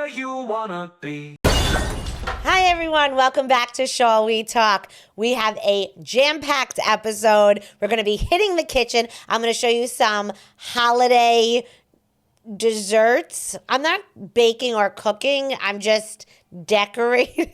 you wanna be. Hi, everyone. Welcome back to Schall We Talk. We have a jam-packed episode. We're going to be hitting the kitchen. I'm going to show you some holiday desserts. I'm not baking or cooking. I'm just decorating.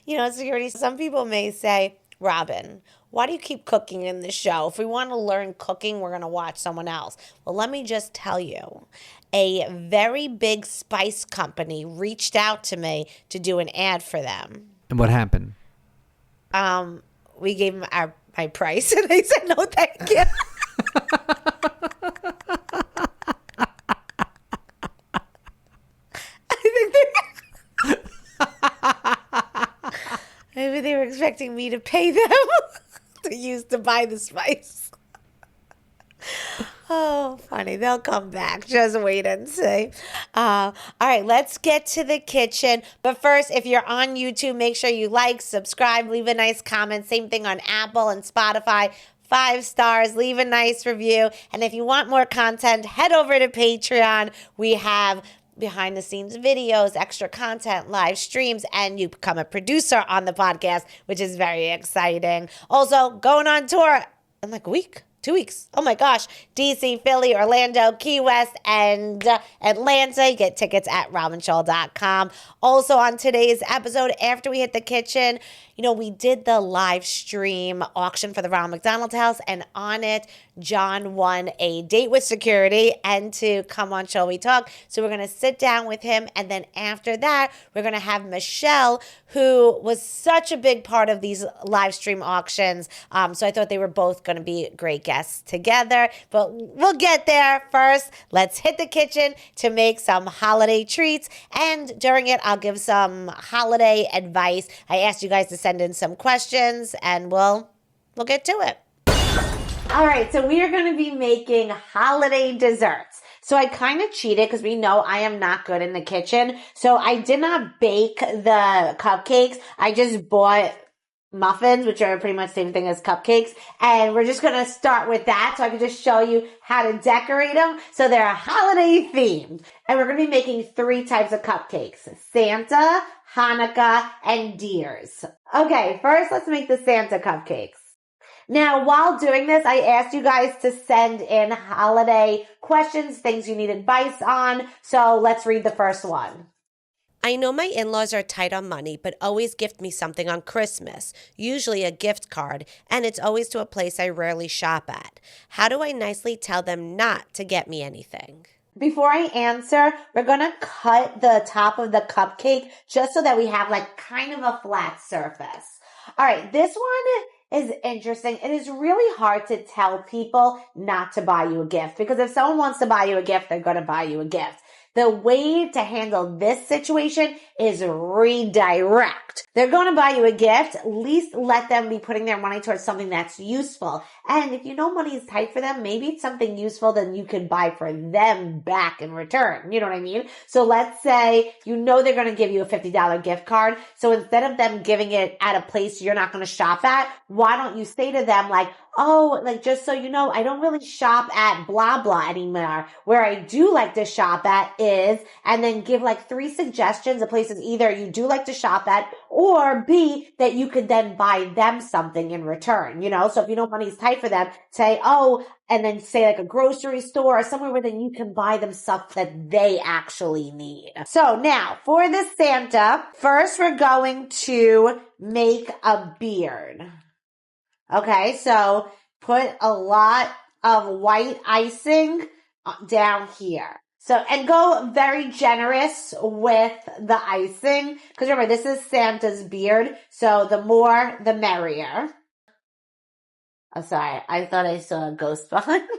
Security, some people may say, Robyn, why do you keep cooking in the show? If we want to learn cooking, we're going to watch someone else. Well, let me just tell you, a very big spice company reached out to me to do an ad for them. And what happened? We gave them my price, and they said, no, thank you. Maybe they were expecting me to pay them to buy the spice. Oh, funny. They'll come back. Just wait and see. All right, let's get to the kitchen. But first, if you're on YouTube, make sure you like, subscribe, leave a nice comment. Same thing on Apple and Spotify. 5 stars, leave a nice review. And if you want more content, head over to Patreon. We have behind the scenes videos, extra content, live streams, and you become a producer on the podcast, which is very exciting. Also, going on tour in like a week. 2 weeks. Oh my gosh. DC, Philly, Orlando, Key West, and Atlanta. You get tickets at robynschall.com. Also on today's episode, after we hit the kitchen, we did the live stream auction for the Ronald McDonald House, and on it, John won a date with security and to come on Schall We Talk. So we're going to sit down with him, and then after that, we're going to have Michelle, who was such a big part of these live stream auctions. So I thought they were both going to be great guests together, but we'll get there. First, let's hit the kitchen to make some holiday treats, and during it, I'll give some holiday advice. I asked you guys to send in some questions, and we'll get to it. All right, so we are going to be making holiday desserts. So I kind of cheated because we know I am not good in the kitchen. So I did not bake the cupcakes. I just bought muffins, which are pretty much the same thing as cupcakes. And we're just going to start with that so I can just show you how to decorate them. So they're holiday themed. And we're going to be making 3 types of cupcakes: Santa, Hanukkah, and Deers. Okay, first let's make the Santa cupcakes. Now, while doing this, I asked you guys to send in holiday questions, things you need advice on. So let's read the first one. I know my in-laws are tight on money, but always gift me something on Christmas, usually a gift card, and it's always to a place I rarely shop at. How do I nicely tell them not to get me anything? Before I answer, we're going to cut the top of the cupcake just so that we have like kind of a flat surface. All right, this one is interesting. It is really hard to tell people not to buy you a gift, because if someone wants to buy you a gift, they're going to buy you a gift. The way to handle this situation is redirect. They're going to buy you a gift. At least let them be putting their money towards something that's useful. And if you know money is tight for them, maybe it's something useful that you can buy for them back in return. You know what I mean? So let's say they're going to give you a $50 gift card. So instead of them giving it at a place you're not going to shop at, why don't you say to them like, oh, like, just so you know, I don't really shop at blah, blah anymore. Where I do like to shop at is, and then give like 3 suggestions of places either you do like to shop at, or B, that you could then buy them something in return, So if you know money's tight for them, say, oh, and then say like a grocery store or somewhere where then you can buy them stuff that they actually need. So now for the Santa, first we're going to make a beard. Okay, so put a lot of white icing down here. So, and go very generous with the icing, because remember, this is Santa's beard, so the more, the merrier. Oh, sorry, I thought I saw a ghost behind me.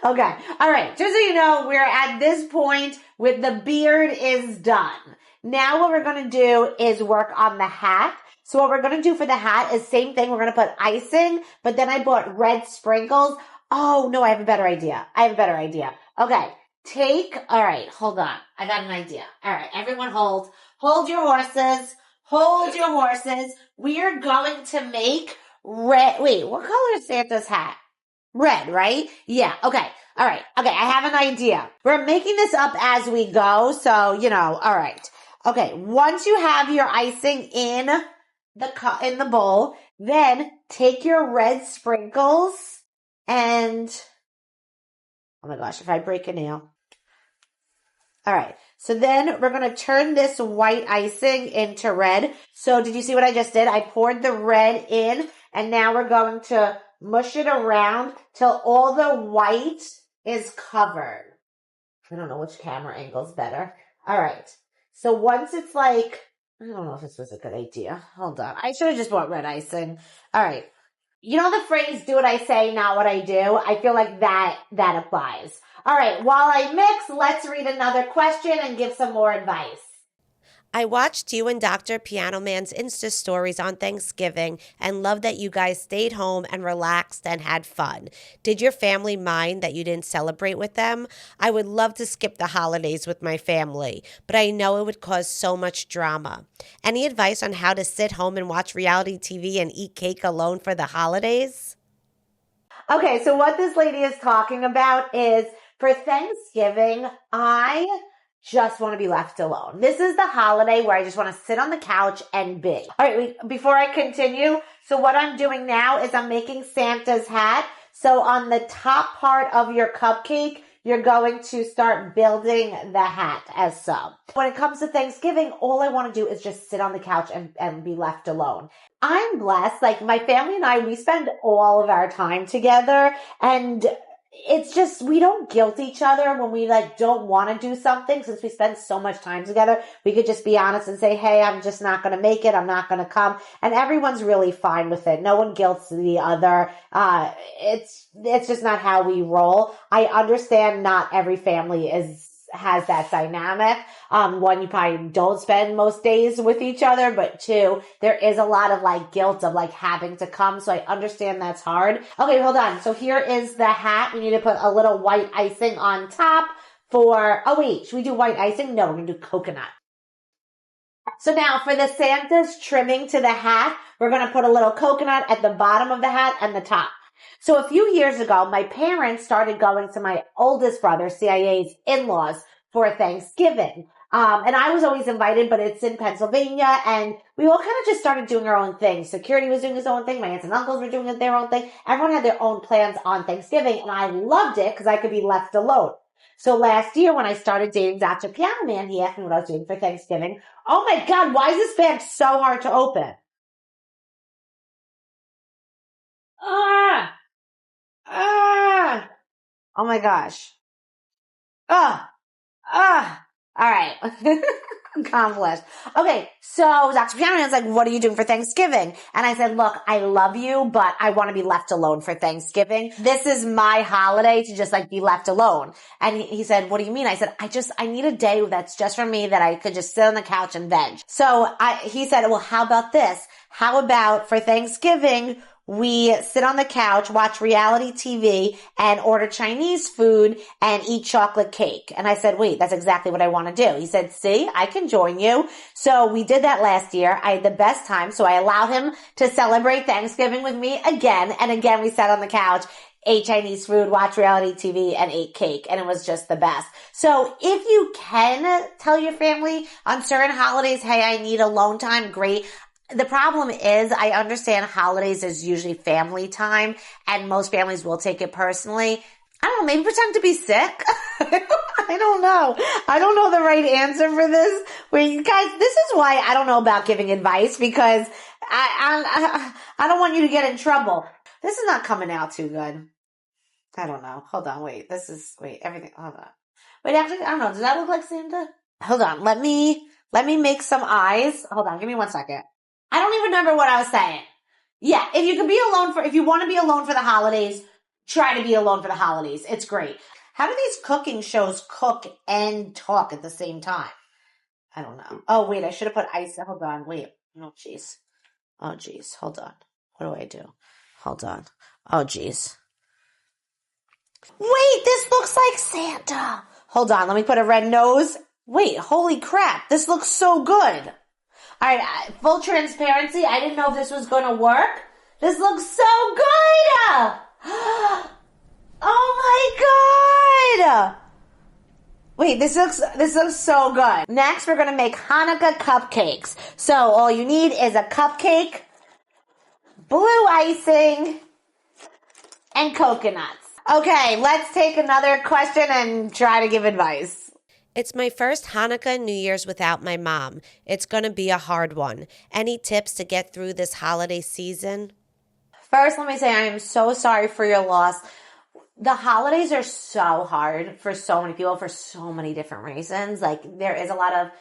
Okay, all right, just so you know, we're at this point with the beard is done. Now what we're going to do is work on the hat. So what we're going to do for the hat is same thing. We're going to put icing, but then I bought red sprinkles. Oh, no, I have a better idea. Okay, all right, hold on. I got an idea. All right, everyone hold your horses. We are going to make red. Wait, what color is Santa's hat? Red, right? Yeah, okay. All right. Okay, I have an idea. We're making this up as we go, so, all right. Okay, once you have your icing in the bowl, then take your red sprinkles and, oh my gosh, if I break a nail. All right, so then we're going to turn this white icing into red. So did you see what I just did? I poured the red in, and now we're going to mush it around till all the white is covered. I don't know which camera angle is better. All right, so once it's like, I don't know if this was a good idea. Hold on. I should have just bought red icing. All right. You know the phrase, do what I say, not what I do? I feel like that applies. All right, while I mix, let's read another question and give some more advice. I watched you and Dr. Piano Man's Insta stories on Thanksgiving and loved that you guys stayed home and relaxed and had fun. Did your family mind that you didn't celebrate with them? I would love to skip the holidays with my family, but I know it would cause so much drama. Any advice on how to sit home and watch reality TV and eat cake alone for the holidays? Okay, so what this lady is talking about is for Thanksgiving, I just want to be left alone. This is the holiday where I just want to sit on the couch and binge. All right, before I continue, so what I'm doing now is I'm making Santa's hat. So on the top part of your cupcake, you're going to start building the hat as so. When it comes to Thanksgiving, all I want to do is just sit on the couch and be left alone. I'm blessed. Like my family and I, we spend all of our time together, and it's just, we don't guilt each other when we don't want to do something. Since we spend so much time together, we could just be honest and say, hey, I'm just not going to make it. I'm not going to come. And everyone's really fine with it. No one guilts the other. It's just not how we roll. I understand not every family has that dynamic. One, you probably don't spend most days with each other, but two, there is a lot of guilt of having to come. So I understand that's hard. Okay, hold on. So here is the hat. We need to put a little white icing on top oh wait, should we do white icing? No, we're going to do coconut. So now for the Santa's trimming to the hat, we're going to put a little coconut at the bottom of the hat and the top. So a few years ago, my parents started going to my oldest brother, CIA's in-laws, for Thanksgiving. And I was always invited, but it's in Pennsylvania, and we all kind of just started doing our own thing. Security was doing his own thing. My aunts and uncles were doing their own thing. Everyone had their own plans on Thanksgiving, and I loved it because I could be left alone. So last year when I started dating Dr. Piano Man, he asked me what I was doing for Thanksgiving. Oh my God, why is this bag so hard to open? Oh my gosh. All right. Accomplished. Okay, so Dr. Piano Man's like, what are you doing for Thanksgiving? And I said, look, I love you, but I want to be left alone for Thanksgiving. This is my holiday to just be left alone. And he said, what do you mean? I said, I need a day that's just for me that I could just sit on the couch and veg. So he said, well, how about this? How about for Thanksgiving, we sit on the couch, watch reality TV, and order Chinese food and eat chocolate cake. And I said, wait, that's exactly what I want to do. He said, see, I can join you. So we did that last year. I had the best time. So I allowed him to celebrate Thanksgiving with me again. And again, we sat on the couch, ate Chinese food, watched reality TV, and ate cake. And it was just the best. So if you can tell your family on certain holidays, hey, I need alone time, great. The problem is I understand holidays is usually family time, and most families will take it personally. I don't know, maybe pretend to be sick. I don't know. I don't know the right answer for this. Guys, this is why I don't know about giving advice, because I don't want you to get in trouble. This is not coming out too good. I don't know. Hold on. Everything. Hold on. Wait, actually, I don't know. Does that look like Santa? Hold on. Let me make some eyes. Hold on. Give me 1 second. I don't even remember what I was saying. Yeah, if you want to be alone for the holidays, try to be alone for the holidays. It's great. How do these cooking shows cook and talk at the same time? I don't know. Oh, wait, I should have put ice. Hold on, wait. Oh, jeez. Hold on. What do I do? Hold on. Oh, jeez. Wait, this looks like Santa. Hold on, let me put a red nose. Wait, holy crap. This looks so good. All right, full transparency. I didn't know if this was going to work. This looks so good. Wait, this looks so good. Next, we're gonna make Hanukkah cupcakes. So all you need is a cupcake, blue icing, and coconuts. Okay, let's take another question and try to give advice. It's my first Hanukkah and New Year's without my mom. It's going to be a hard one. Any tips to get through this holiday season? First, let me say I am so sorry for your loss. The holidays are so hard for so many people for so many different reasons. Like, there is a lot of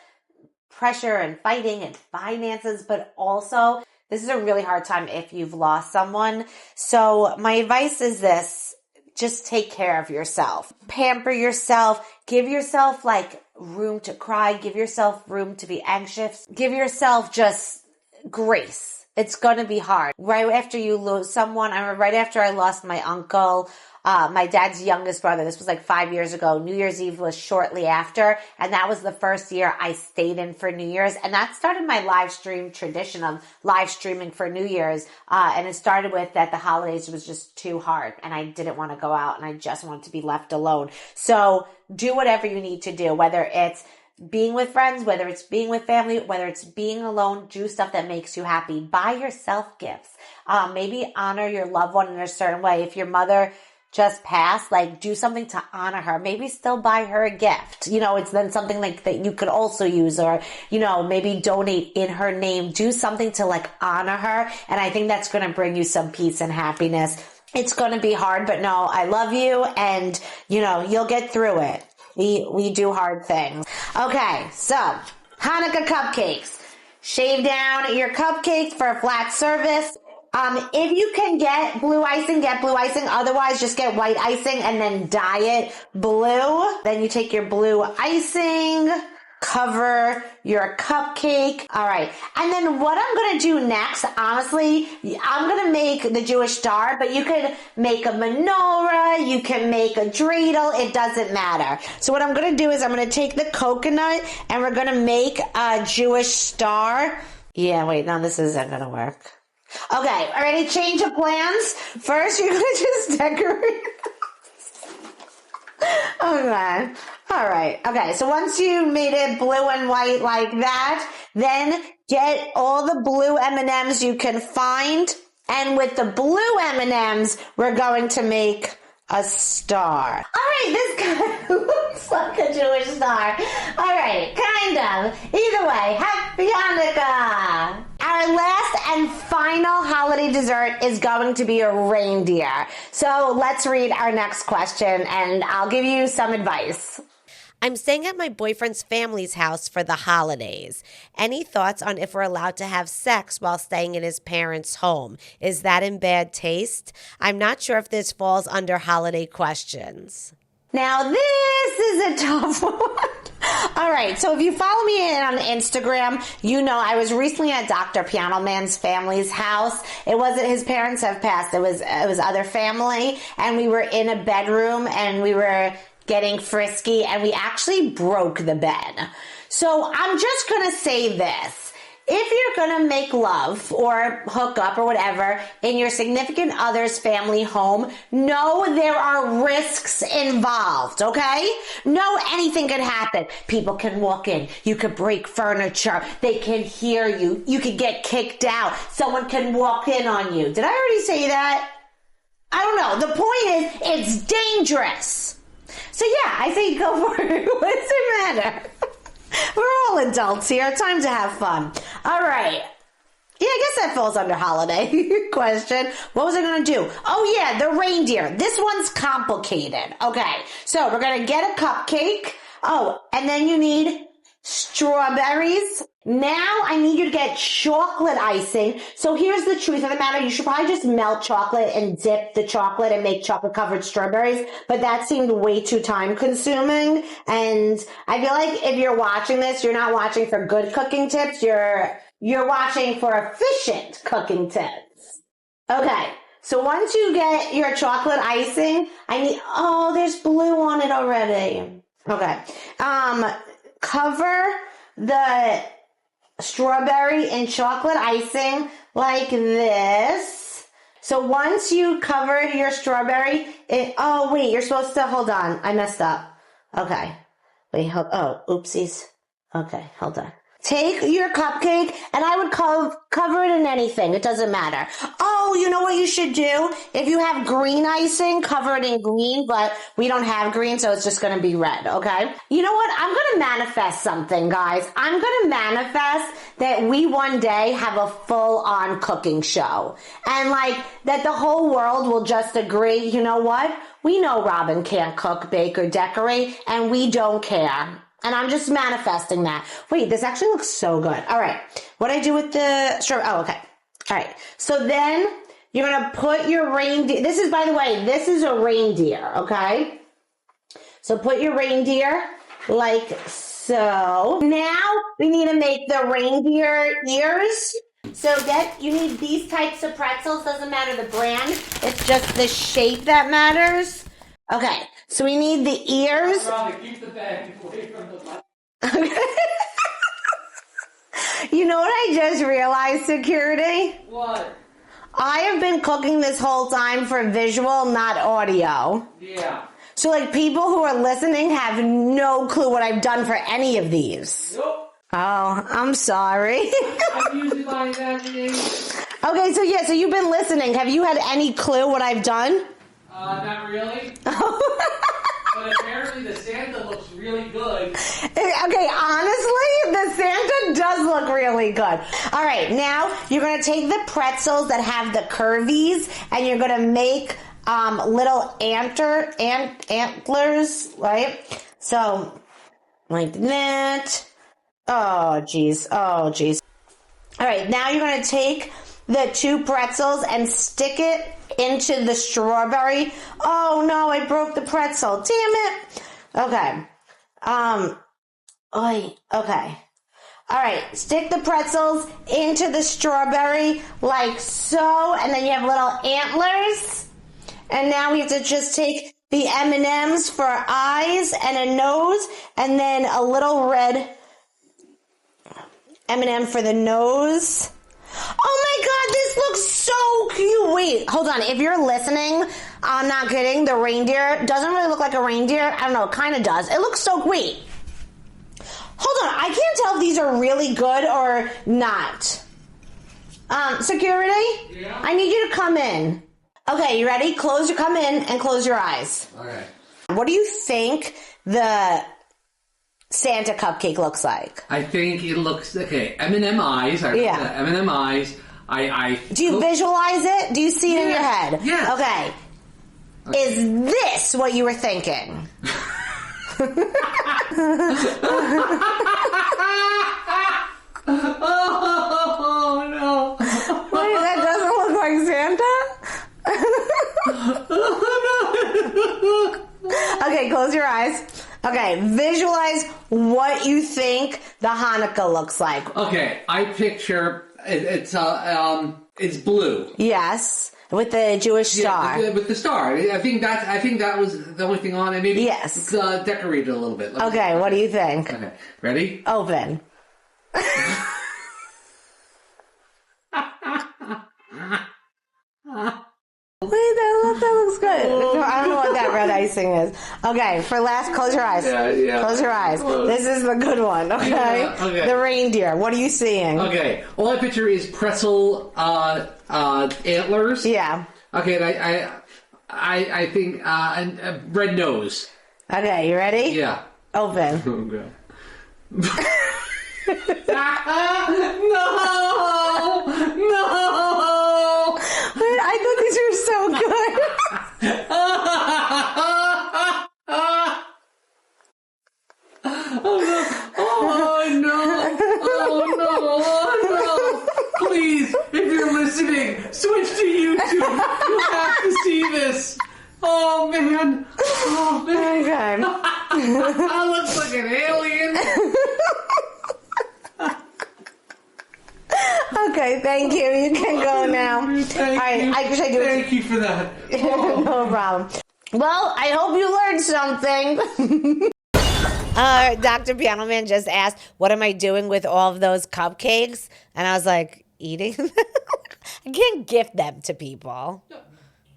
pressure and fighting and finances, but also this is a really hard time if you've lost someone. So my advice is this. Just take care of yourself. Pamper yourself. Give yourself room to cry. Give yourself room to be anxious. Give yourself just grace. It's going to be hard. Right after you lose someone, I remember right after I lost my uncle, my dad's youngest brother, this was 5 years ago. New Year's Eve was shortly after, and that was the first year I stayed in for New Year's, and that started my live stream tradition of live streaming for New Year's, and it started with that the holidays was just too hard, and I didn't want to go out, and I just wanted to be left alone. So do whatever you need to do, whether it's being with friends, whether it's being with family, whether it's being alone, do stuff that makes you happy. Buy yourself gifts. Maybe honor your loved one in a certain way. If your mother just passed, do something to honor her. Maybe still buy her a gift. It's then something that you could also use, or, maybe donate in her name. Do something to honor her. And I think that's going to bring you some peace and happiness. It's going to be hard, but no, I love you, and, you'll get through it. We do hard things. Okay, so Hanukkah cupcakes. Shave down your cupcakes for a flat surface. If you can get blue icing, get blue icing. Otherwise, just get white icing and then dye it blue. Then you take your blue icing, cover your cupcake. All right. And then what I'm going to do next, honestly, I'm going to make the Jewish star, but you could make a menorah, you can make a dreidel, it doesn't matter. So what I'm going to do is I'm going to take the coconut and we're going to make a Jewish star. Yeah, wait, no, this isn't going to work. Okay, already change of plans. First, you're going to just decorate. Okay. All right. Okay, so once you made it blue and white like that, then get all the blue M&Ms you can find. And with the blue M&Ms, we're going to make a star. All right, this kind of looks like a Jewish star. All right, kind of. Either way, happy Hanukkah. Our last and final holiday dessert is going to be a reindeer. So let's read our next question, and I'll give you some advice. I'm staying at my boyfriend's family's house for the holidays. Any thoughts on if we're allowed to have sex while staying in his parents' home? Is that in bad taste? I'm not sure if this falls under holiday questions. Now, this is a tough one. All right, so if you follow me on Instagram, you know I was recently at Dr. Piano Man's family's house. It wasn't his parents have passed. It was other family, and we were in a bedroom, and we were getting frisky, and we actually broke the bed. So I'm just going to say this. If you're going to make love or hook up or whatever in your significant other's family home, know there are risks involved, okay? Know anything can happen. People can walk in. You could break furniture. They can hear you. You could get kicked out. Someone can walk in on you. Did I already say that? I don't know. The point is, it's dangerous. So yeah, I say go for it. What does it matter? We're all adults here. Time to have fun. All right. Yeah, I guess that falls under holiday question. What was I going to do? Oh, yeah, the reindeer. This one's complicated. Okay, so we're going to get a cupcake. Oh, and then you need strawberries. Now I need you to get chocolate icing. So here's the truth of the matter. You should probably just melt chocolate and dip the chocolate and make chocolate-covered strawberries. But that seemed way too time-consuming. And I feel like if you're watching this, you're not watching for good cooking tips. You're watching for efficient cooking tips. Okay. So once you get your chocolate icing, there's blue on it already. Okay. Cover the strawberry in chocolate icing like this. So once you cover your strawberry, you're supposed to, hold on, I messed up. Okay. Wait, oopsies. Okay, hold on. Take your cupcake, and I would cover it in anything. It doesn't matter. Oh, you know what you should do? If you have green icing, cover it in green, but we don't have green, so it's just going to be red, okay? You know what? I'm going to manifest something, guys. I'm going to manifest that we one day have a full-on cooking show. And, that the whole world will just agree, you know what? We know Robyn can't cook, bake, or decorate, and we don't care. And I'm just manifesting that. Wait, this actually looks so good. All right. What I do with the strawberry? Oh, okay. All right. So then you're going to put your reindeer. This is, by the way, this is a reindeer, okay? So put your reindeer like so. Now we need to make the reindeer ears. So you need these types of pretzels. Doesn't matter the brand. It's just the shape that matters. Okay, so we need the ears. Keep the bag away from the light. You know what I just realized, security? What? I have been cooking this whole time for visual, not audio. Yeah. So, people who are listening have no clue what I've done for any of these. Nope. Oh, I'm sorry. I'm using my imagination. Okay, so you've been listening. Have you had any clue what I've done? Not really. But apparently the Santa looks really good. Okay, honestly, the Santa does look really good. All right, now you're going to take the pretzels that have the curvies and you're going to make little antlers, right? So, like that. Oh, geez. All right, now you're going to take the 2 pretzels and stick it into the strawberry. Oh no, I broke the pretzel. Damn it. Okay. Okay. All right, stick the pretzels into the strawberry like so, and then you have little antlers. And now we have to just take the M&Ms for eyes and a nose, and then a little red M&M for the nose. Oh my God, this looks so cute. Wait, hold on. If you're listening, I'm not kidding. The reindeer doesn't really look like a reindeer. I don't know. It kind of does. It looks so, wait. Hold on. I can't tell if these are really good or not. Security? Yeah? I need you to come in. Okay, you ready? Come in and close your eyes. Okay. What do you think the Santa cupcake looks like? I think it looks okay. M&M eyes. Yeah. M&M eyes. Do you visualize it? Do you see it in your head? Yes. Okay. Is this what you were thinking? Oh no! Wait, that doesn't look like Santa? Okay, close your eyes. Okay, visualize what you think the Hanukkah looks like. Okay, I picture it's blue. Yes, with the Jewish star. Yeah, with the star. I think that was the only thing on it. Maybe yes. Decorated a little bit. Okay, what do you think? Okay, ready? Open. Wait, that looks good. I don't know what that red icing is. Okay, for last, close your eyes. Yeah. Close your eyes. This is the good one, okay? Yeah, okay. The reindeer. What are you seeing? Okay, all I picture is pretzel antlers. Yeah. Okay, and I think a red nose. Okay, you ready? Yeah. Open. Oh god. No! Wait, I thought these were so good. Oh no! Please, if you're listening, switch to YouTube. You have to see this. Oh man! Okay. That looks like an alien. Okay, thank you. You can go now. Thank you for that. Oh. No problem. Well, I hope you learned something. Dr. Piano Man just asked, what am I doing with all of those cupcakes? And I was like, eating them? I can't gift them to people.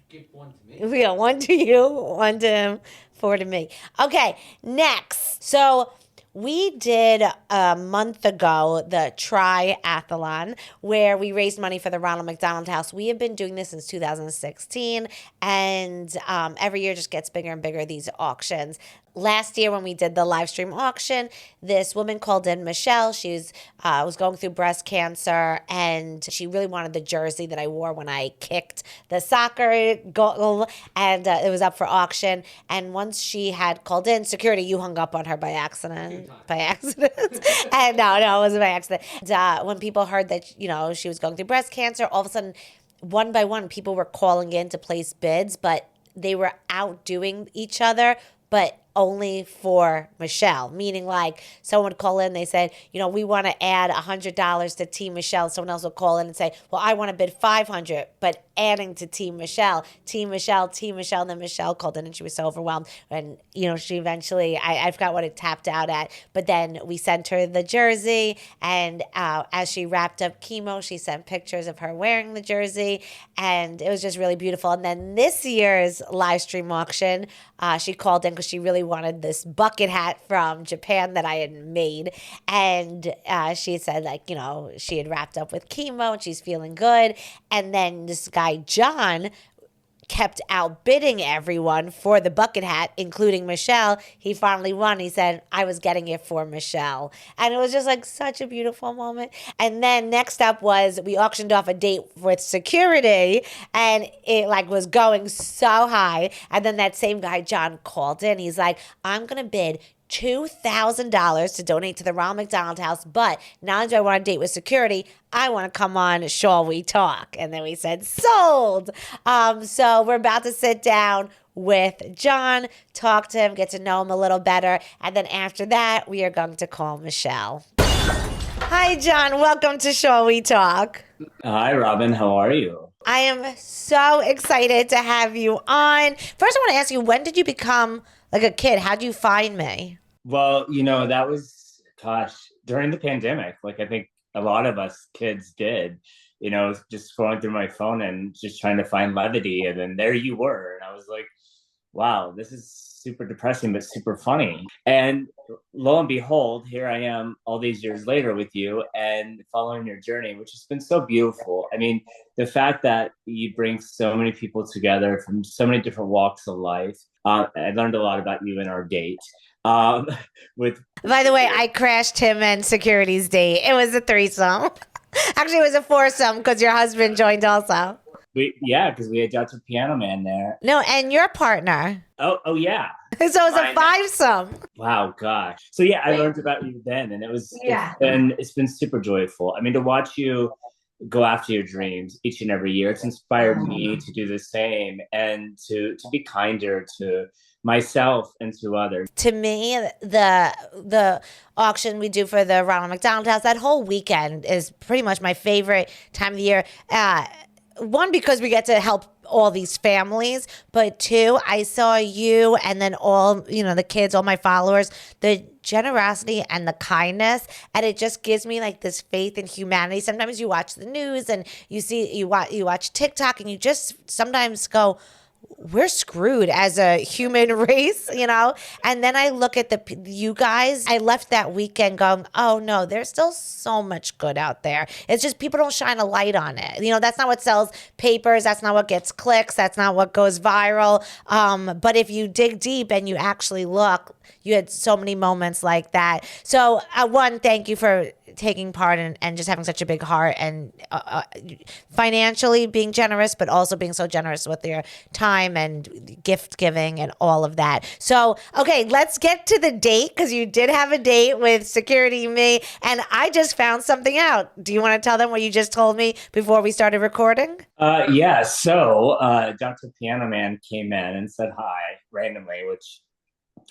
Give one to me. Yeah, one to you, one to him. 4 to me. Okay, next. So we did a month ago the triathlon where we raised money for the Ronald McDonald House. We have been doing this since 2016, and every year just gets bigger and bigger, these auctions. Last year when we did the live stream auction, this woman called in, Michelle. She was going through breast cancer, and she really wanted the jersey that I wore when I kicked the soccer goal, and it was up for auction. And once she had called in, security, you hung up on her by accident. By accident. And no, it wasn't by accident. And, when people heard that, she was going through breast cancer, all of a sudden, one by one, people were calling in to place bids, but they were outdoing each other, but only for Michelle, meaning like someone would call in, they said, we want to add $100 to Team Michelle. Someone else would call in and say, well, I want to bid $500, but adding to Team Michelle, Team Michelle, Team Michelle. And then Michelle called in and she was so overwhelmed. And, she eventually, I forgot what it tapped out at, but then we sent her the jersey. And as she wrapped up chemo, she sent pictures of her wearing the jersey. And it was just really beautiful. And then this year's live stream auction, she called in because she really wanted this bucket hat from Japan that I had made. And she said, she had wrapped up with chemo and she's feeling good. And then this guy, John, kept outbidding everyone for the bucket hat, including Michelle. He finally won. He said, I was getting it for Michelle. And it was just such a beautiful moment. And then next up was we auctioned off a date with security, and it was going so high. And then that same guy, John, called in. He's like, I'm going to bid $2,000 to donate to the Ronald McDonald House, but not only do I want to date with security, I want to come on Schall We Talk. And then we said, sold. So we're about to sit down with John, talk to him, get to know him a little better. And then after that, we are going to call Michelle. Hi, John. Welcome to Schall We Talk. Hi, Robyn. How are you? I am so excited to have you on. First, I want to ask you, when did you become a kid? How'd you find me? Well, that was, during the pandemic. I think a lot of us kids did, just scrolling through my phone and just trying to find levity. And then there you were. And I was like, wow, this is super depressing, but super funny. And lo and behold, here I am all these years later with you and following your journey, which has been so beautiful. I mean, the fact that you bring so many people together from so many different walks of life. I learned a lot about you in our date. By the way, I crashed him and security's date. It was a threesome. Actually, it was a foursome because your husband joined also. Because we had Dr. Piano Man there. No, and your partner. Oh yeah. So it was a fivesome. Wow, gosh. So yeah, I learned about you then, and it's been super joyful. I mean, to watch you go after your dreams each and every year, it's inspired me to do the same and to be kinder to myself and to others. To me, the auction we do for the Ronald McDonald House, that whole weekend is pretty much my favorite time of the year. One, because we get to help all these families, but two, I saw you and then all, the kids, all my followers, the generosity and the kindness, and it just gives me this faith in humanity. Sometimes you watch the news and you watch TikTok and you just sometimes go, we're screwed as a human race, And then I look at you guys. I left that weekend going, oh no, there's still so much good out there. It's just people don't shine a light on it. That's not what sells papers. That's not what gets clicks. That's not what goes viral. But if you dig deep and you actually look, you had so many moments like that. So one, thank you for taking part and just having such a big heart and financially being generous, but also being so generous with your time and gift giving and all of that. So, okay, let's get to the date, because you did have a date with security and me, and I just found something out. Do you want to tell them what you just told me before we started recording? Yeah, so Dr. Piano Man came in and said hi randomly, which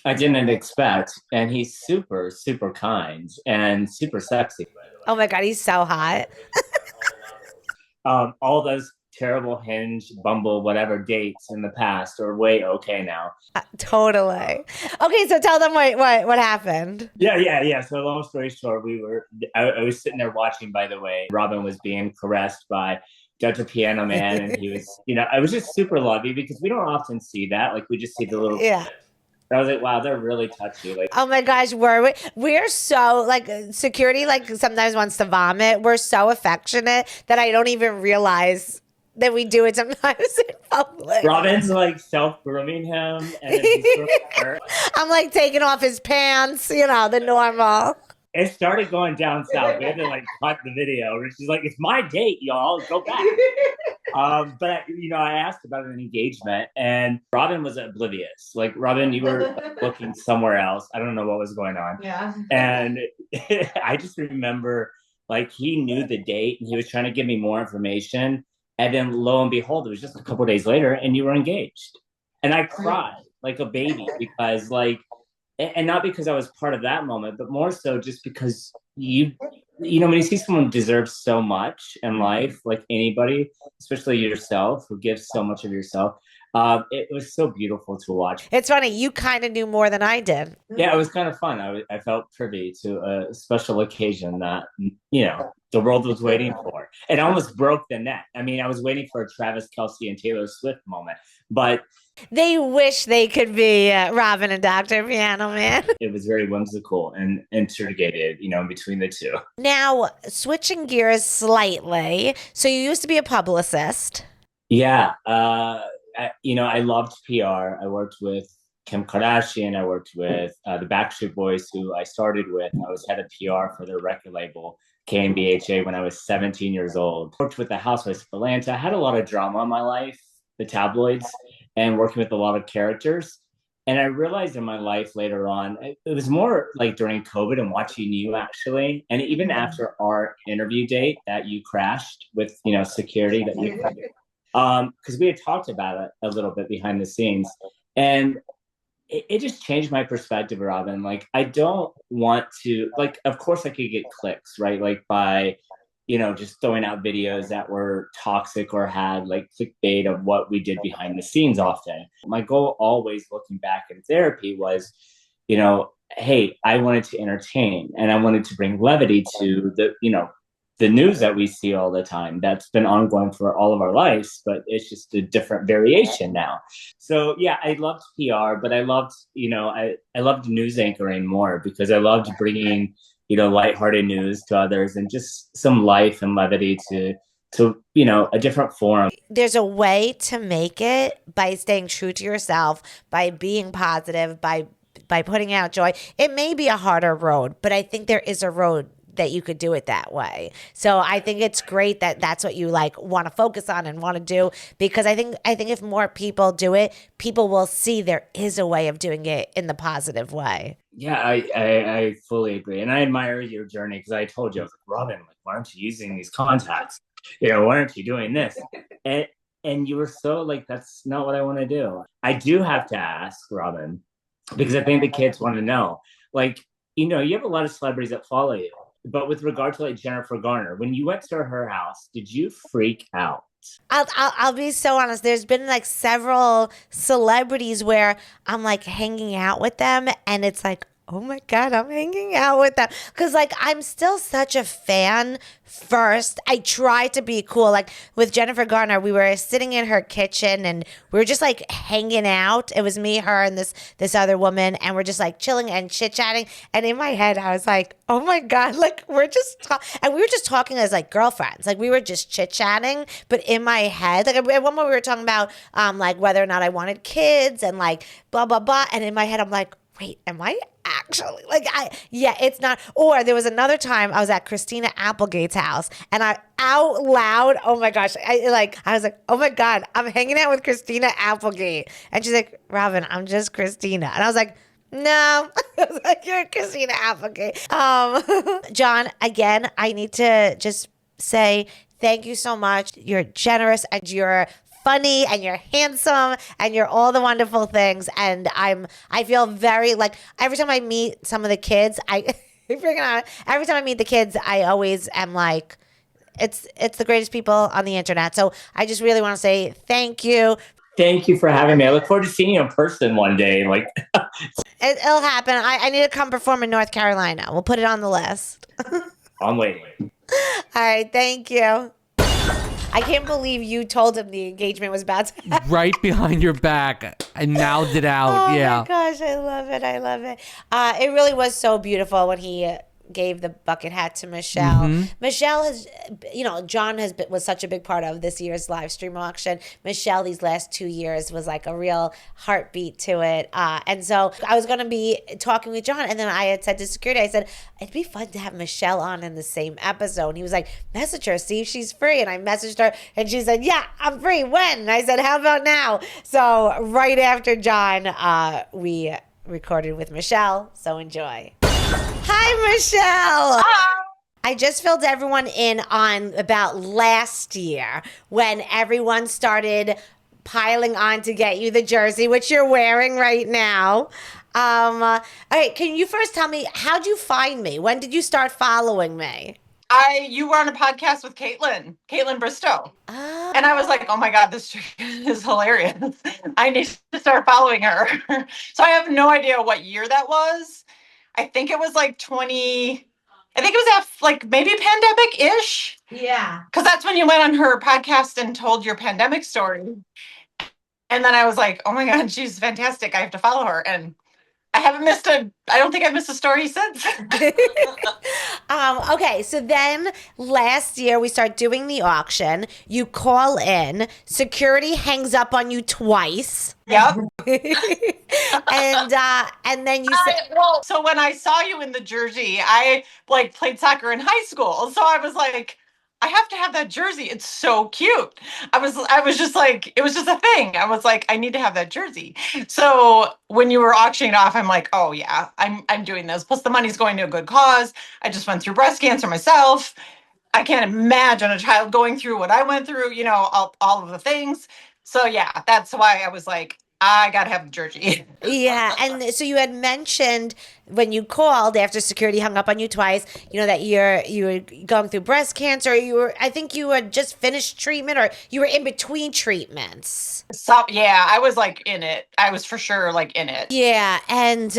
I didn't expect, and he's super, super kind and super sexy, by the way. Oh my God, he's so hot. All those terrible Hinge, Bumble, whatever dates in the past are way okay now. Totally. Okay, so tell them what happened. Yeah. So long story short, I was sitting there watching, by the way. Robyn was being caressed by Dr. Piano Man, and he was, I was just super lovey because we don't often see that. We just see the little... Yeah. I was like, wow, they're really touchy. Like, Oh my gosh, we're so like security like sometimes wants to vomit. We're so affectionate that I don't even realize that we do it sometimes in public. Robyn's like self-grooming him, and then he's grooming her. I'm like taking off his pants, the normal. It started going down south. We had to like cut the video. And she's like, "It's my date, y'all. Go back." But I asked about an engagement, and Robyn was oblivious. Like, Robyn, you were looking somewhere else. I don't know what was going on. Yeah. And I just remember, like, he knew the date, and he was trying to give me more information. And then, lo and behold, it was just a couple of days later, and you were engaged. And I cried like a baby because, like, and not because I was part of that moment, but more so just because when you see someone deserves so much in life, like anybody, especially yourself, who gives so much of yourself, it was so beautiful to watch. It's funny, you kind of knew more than I did. Yeah, it was kind of fun. I felt privy to a special occasion that, the world was waiting for. It almost broke the net. I mean, I was waiting for a Travis Kelce and Taylor Swift moment, but they wish they could be Robyn and Dr. Piano Man. It was very whimsical and interrogated, in between the two. Now, switching gears slightly. So you used to be a publicist. Yeah. I loved PR. I worked with Kim Kardashian. I worked with the Backstreet Boys, who I started with. I was head of PR for their record label, KMBHA, when I was 17 years old. Worked with the Housewives of Atlanta. I had a lot of drama in my life, the tabloids, and working with a lot of characters. And I realized in my life later on, it was more like during COVID and watching you actually, and even after our interview date that you crashed with, security that you, because we had talked about it a little bit behind the scenes, and it just changed my perspective, Robyn. Like, I don't want to, like, of course I could get clicks, right? Like by, just throwing out videos that were toxic or had like clickbait of what we did behind the scenes often. My goal always looking back in therapy was, hey, I wanted to entertain and I wanted to bring levity to the news that we see all the time. That's been ongoing for all of our lives, but it's just a different variation now. So yeah, I loved PR, but I loved, I loved news anchoring more because I loved bringing, lighthearted news to others and just some life and levity to a different forum. There's a way to make it by staying true to yourself, by being positive, by putting out joy. It may be a harder road, but I think there is a road that you could do it that way. So I think it's great that that's what you like want to focus on and want to do, because I think if more people do it, people will see there is a way of doing it in the positive way. Yeah, I fully agree. And I admire your journey because I told you, I was like, Robyn, like, why aren't you using these contacts? Why aren't you doing this? And you were so like, that's not what I want to do. I do have to ask, Robyn, because I think the kids want to know, like, you have a lot of celebrities that follow you. But with regard to like Jennifer Garner, when you went to her house, did you freak out? I'll be so honest. There's been like several celebrities where I'm like hanging out with them and it's like, oh my God, I'm hanging out with them. Because like I'm still such a fan first. I try to be cool. Like with Jennifer Garner, we were sitting in her kitchen and we were just like hanging out. It was me, her, and this other woman. And we're just like chilling and chit-chatting. And in my head, I was like, oh my God, like we were just talking as like girlfriends. Like we were just chit-chatting. But in my head, like at one point we were talking about like whether or not I wanted kids and like blah, blah, blah. And in my head, I'm like, wait, am I actually it's not. Or there was another time I was at Christina Applegate's house and I out loud, oh my gosh, I was like, oh my God, I'm hanging out with Christina Applegate. And she's like, Robyn, I'm just Christina. And I was like, no, I was like, you're Christina Applegate. John, again, I need to just say thank you so much. You're generous and you're funny and you're handsome and you're all the wonderful things. And I feel very like every time I meet some of the kids, every time I meet the kids, I always am like, it's the greatest people on the internet. So I just really want to say thank you. Thank you for having me. I look forward to seeing you in person one day. Like it'll happen. I need to come perform in North Carolina. We'll put it on the list. I'm waiting. All right. Thank you. I can't believe you told him the engagement was about to happen. Right behind your back. I mouthed it out. Oh yeah. my gosh, I love it. I love it. It really was so beautiful when he gave the bucket hat to Michelle. Michelle has, John was such a big part of this year's live stream auction. Michelle, these last 2 years, was like a real heartbeat to it. And so I was going to be talking with John, and then I had said to security, I said, it'd be fun to have Michelle on in the same episode. And he was like, message her, see if she's free. And I messaged her, and she said, yeah, I'm free. When? And I said, how about now? So right after John, we recorded with Michelle. So enjoy. Hi, Michelle. Hi. I just filled everyone in on about last year when everyone started piling on to get you the jersey, which you're wearing right now. All right, can you first tell me, how'd you find me? When did you start following me? You were on a podcast with Caitlin Bristow. Oh. And I was like, oh my God, this chick is hilarious. I need to start following her. So I have no idea what year that was. I think it was like maybe pandemic-ish. Yeah. Because that's when you went on her podcast and told your pandemic story. And then I was like, oh my God, she's fantastic. I have to follow her. And I don't think I've missed a story since. Okay, so then last year we start doing the auction. You call in. Security hangs up on you twice. Yep. and then you said, so when I saw you in the jersey, I played soccer in high school. So I was like, I have to have that jersey. It's so cute. I was just like, it was just a thing. I was like, I need to have that jersey. So when you were auctioning off, I'm like, oh yeah, I'm doing this. Plus the money's going to a good cause. I just went through breast cancer myself. I can't imagine a child going through what I went through, all of the things. So yeah, that's why I was like, I gotta have the jersey. Yeah, and so you had mentioned when you called after security hung up on you twice, that you were going through breast cancer. I think you had just finished treatment, or you were in between treatments. So yeah, I was in it. I was for sure in it. Yeah, and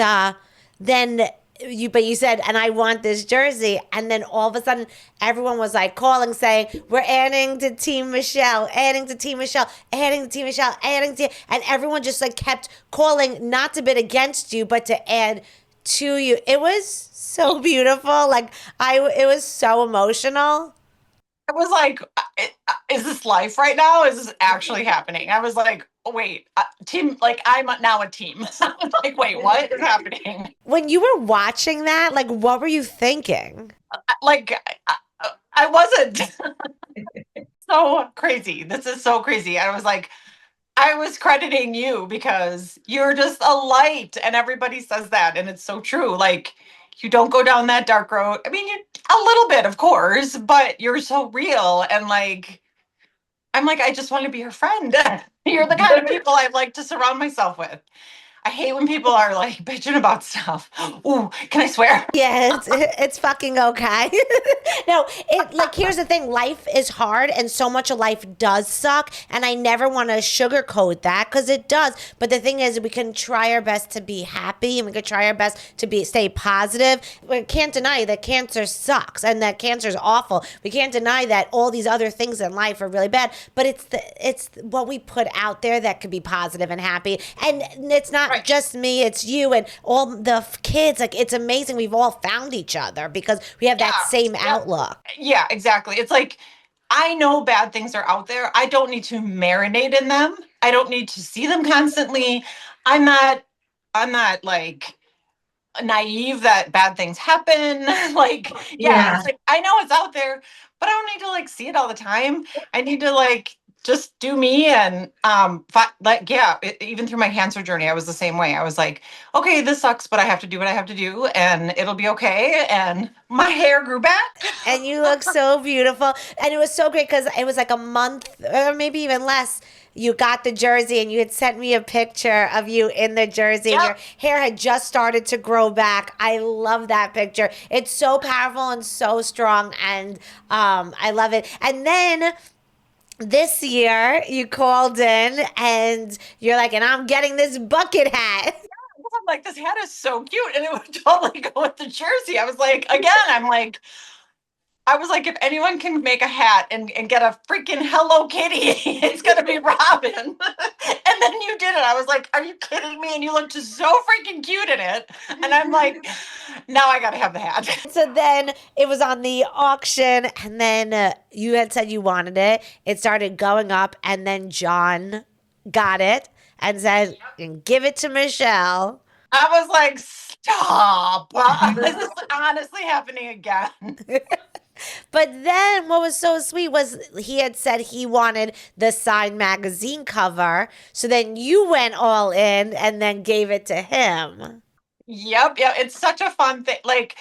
then you said, and I want this jersey, and then all of a sudden everyone was calling saying, we're adding to Team Michelle, adding to Team Michelle, adding to Team Michelle, and everyone just calling, calling not to bid against you, but to add to you. It was so beautiful. It was so emotional. I was like, is this life right now? Is this actually happening? I was like, oh, wait, team, I'm now a team. I was like, wait, what is happening? When you were watching that, what were you thinking? I wasn't. So crazy. This is so crazy. I was like, I was crediting you because you're just a light, and everybody says that, and it's so true. You don't go down that dark road. I mean, you a little bit, of course, but you're so real. And I'm like, I just want to be your friend. You're the kind of people I'd like to surround myself with. I hate when people are bitching about stuff. Ooh, can I swear? Yeah, it's fucking okay. No, here's the thing. Life is hard, and so much of life does suck, and I never want to sugarcoat that, because it does. But the thing is, we can try our best to be happy, and we can try our best to stay positive. We can't deny that cancer sucks, and that cancer is awful. We can't deny that all these other things in life are really bad, but it's what we put out there that could be positive and happy. And it's not just me, it's you and all the kids. It's amazing we've all found each other because we have that same outlook. Yeah, exactly. It's I know bad things are out there. I don't need to marinate in them. I don't need to see them constantly. I'm not naive that bad things happen. It's I know it's out there, but I don't need to see it all the time. I need to just do me. And even through my cancer journey, I was the same way. I was like, okay, this sucks, but I have to do what I have to do, and it'll be okay. And my hair grew back, and you look so beautiful. And it was so great because it was a month or maybe even less. You got the jersey, and you had sent me a picture of you in the jersey. Yep. And your hair had just started to grow back. I love that picture. It's so powerful and so strong, and I love it. And then this year, you called in, and you're like, and I'm getting this bucket hat. I'm like, this hat is so cute, and it would totally go with the jersey. I was like, again, I'm like, I was like, if anyone can make a hat and get a freaking Hello Kitty, it's gonna be Robyn. And then you did it. I was like, are you kidding me? And you looked so freaking cute in it. And I'm like, now I gotta have the hat. So then it was on the auction, and then you had said you wanted it. It started going up, and then John got it and said, give it to Michelle. I was like, stop. This is honestly happening again. But then what was so sweet was he had said he wanted the signed magazine cover. So then you went all in and then gave it to him. Yep. It's such a fun thing. Like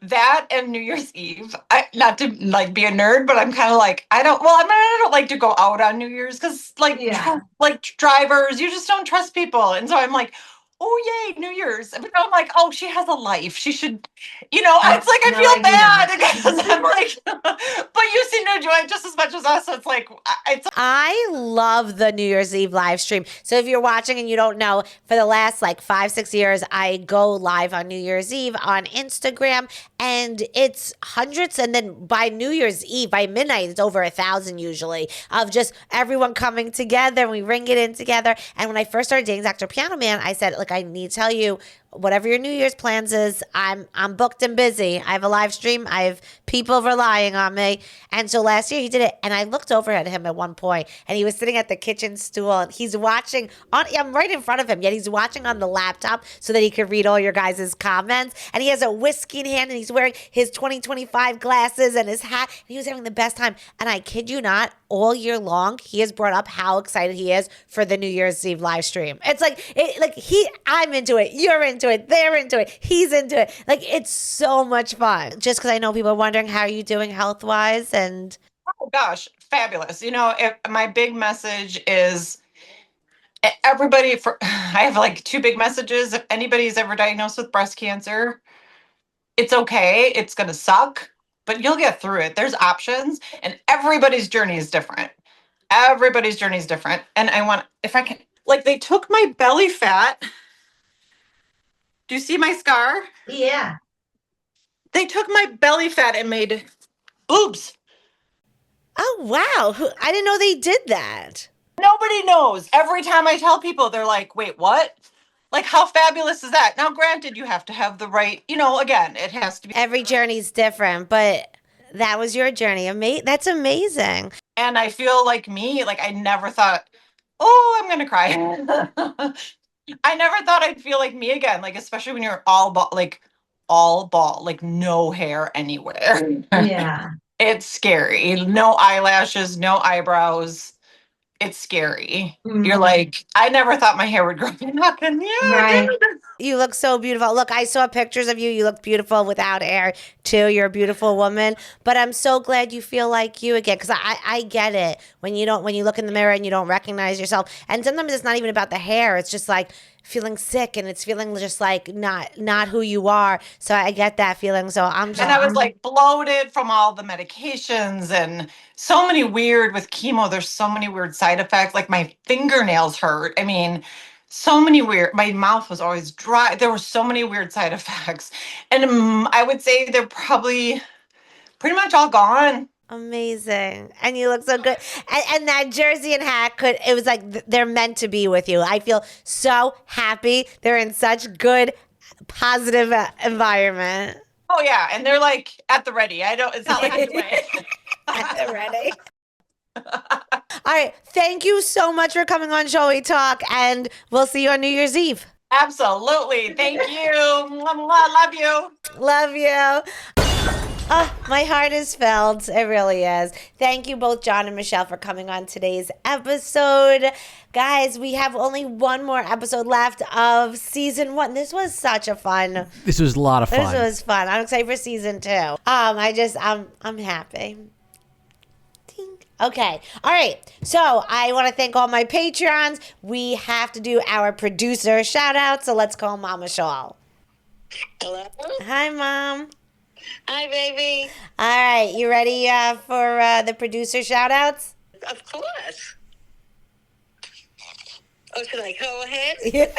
that and New Year's Eve. Not to like be a nerd, but I'm kind of like, I don't like to go out on New Year's because like drivers, you just don't trust people. And so I'm like, oh yay, New Year's. But I'm like, oh, she has a life. She should, it's like I feel bad because I'm like, but you seem to enjoy it just as much as us. So it's like, I love the New Year's Eve live stream. So if you're watching and you don't know, for the last like 5-6 years, I go live on New Year's Eve on Instagram, and it's hundreds. And then by New Year's Eve, by midnight, it's over 1,000 usually, of just everyone coming together, and we ring it in together. And when I first started dating Dr. Piano Man, I said, like, I need to tell you, whatever your New Year's plans is, I'm booked and busy. I have a live stream. I have people relying on me. And so last year he did it, and I looked over at him at one point, and he was sitting at the kitchen stool, and he's watching I'm right in front of him, yet he's watching on the laptop so that he could read all your guys' comments. And he has a whiskey in hand, and he's wearing his 2025 glasses and his hat, and he was having the best time. And I kid you not, all year long, he has brought up how excited he is for the New Year's Eve live stream. It's like, I'm into it, you're into it, they're into it, he's into it. Like, it's so much fun. Just because I know people are wondering, how are you doing health-wise? And oh gosh, fabulous. If my big message is everybody I have like 2 big messages. If anybody's ever diagnosed with breast cancer, it's okay. It's going to suck, but you'll get through it. There's options, and everybody's journey is different. Everybody's journey is different. And I want, if I can, like, they took my belly fat. Do you see my scar? Yeah. They took my belly fat and made boobs. oh, wow. I didn't know they did that. Nobody knows. Every time I tell people, they're like, wait, what? Like, how fabulous is that? Now, granted, you have to have the right, again, it has to be. Every journey's different, but that was your journey. That's amazing. And I feel like I never thought, oh, I'm going to cry. I never thought I'd feel like me again. Like, especially when you're all bald, like no hair anywhere. Yeah. It's scary. No eyelashes, no eyebrows. It's scary. Mm-hmm. You're like, I never thought my hair would grow back. And Right. You look so beautiful. Look, I saw pictures of you. You look beautiful without hair, too. You're a beautiful woman. But I'm so glad you feel like you again, because I get it. When you look in the mirror and you don't recognize yourself. And sometimes it's not even about the hair. It's just like feeling sick, and it's feeling just like not who you are. So I get that feeling. So and I was like bloated from all the medications, and so many weird with chemo. There's so many weird side effects. Like my fingernails hurt. I mean, so many weird. My mouth was always dry. There were so many weird side effects, and I would say they're probably pretty much all gone. Amazing. And you look so good. And that jersey and hat it was like they're meant to be with you. I feel so happy. They're in such good, positive environment. Oh yeah. And they're like at the ready. It's not like I'm away. At the ready. All right. Thank you so much for coming on Schall We Talk, and we'll see you on New Year's Eve. Absolutely. Thank you. Love you. Love you. Oh, my heart is filled. It really is. Thank you both, John and Michelle, for coming on today's episode. Guys, we have only one more episode left of season 1. This was such a fun. This was a lot of fun. This was fun. I'm excited for season 2. I'm happy. Ding. Okay. All right. So I want to thank all my Patreons. We have to do our producer shout out. So let's call Mama Schall. Hello? Hi, Mom. Hi, baby. All right, you ready for the producer shout-outs? Of course. Oh, should I go ahead? Yeah.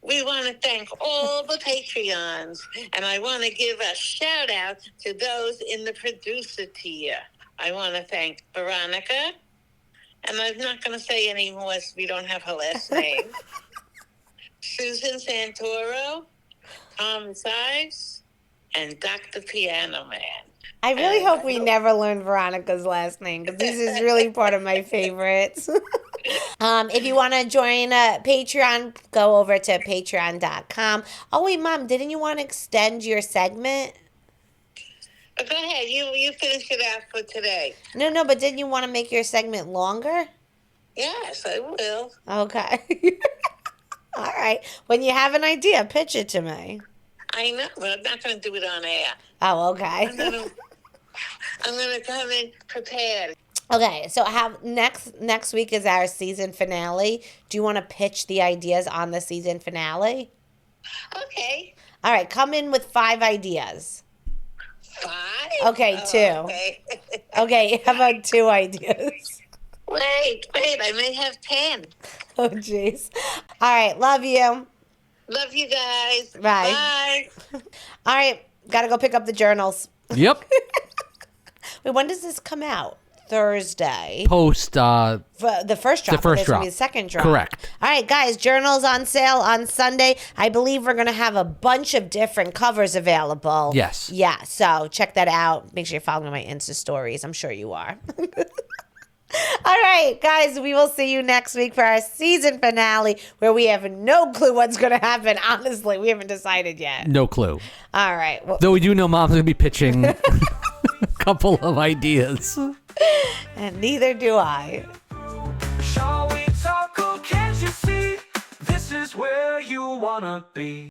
We want want to thank all the Patreons, and I want to give a shout out to those in the producer tier. I want to thank Veronica, and I'm not going to say any more as we don't have her last name. Susan Santoro, Tom Sives, and Dr. Piano Man. I really hope we never learn Veronica's last name because this is really part of my favorites. If you want to join Patreon, go over to patreon.com. Oh, wait, Mom, didn't you want to extend your segment? Go ahead. You finish it out for today. No, but didn't you want to make your segment longer? Yes, I will. Okay. All right. When you have an idea, pitch it to me. I know, but I'm not going to do it on air. Oh, okay. I'm gonna come in prepared. Okay, so next week is our season finale. Do you want to pitch the ideas on the season finale? Okay. All right, come in with 5 ideas. 5? Okay, 2. Okay. Okay, how about 2 ideas? Wait, I may have 10. Oh, jeez. All right, love you. Love you guys. Bye. Bye. All right, got to go pick up the journals. Yep. Wait, when does this come out? Thursday. Post. The first drop. The first This will drop. be the second drop. Correct. All right, guys, journals on sale on Sunday. I believe we're going to have a bunch of different covers available. Yes. Yeah, so check that out. Make sure you're following my Insta stories. I'm sure you are. All right, guys, we will see you next week for our season finale where we have no clue what's going to happen. Honestly, we haven't decided yet. No clue. All right. Well, Though we do know Mom's going to be pitching a couple of ideas. and neither do I. Shall we talk, or can't you see? This is where you wanna be.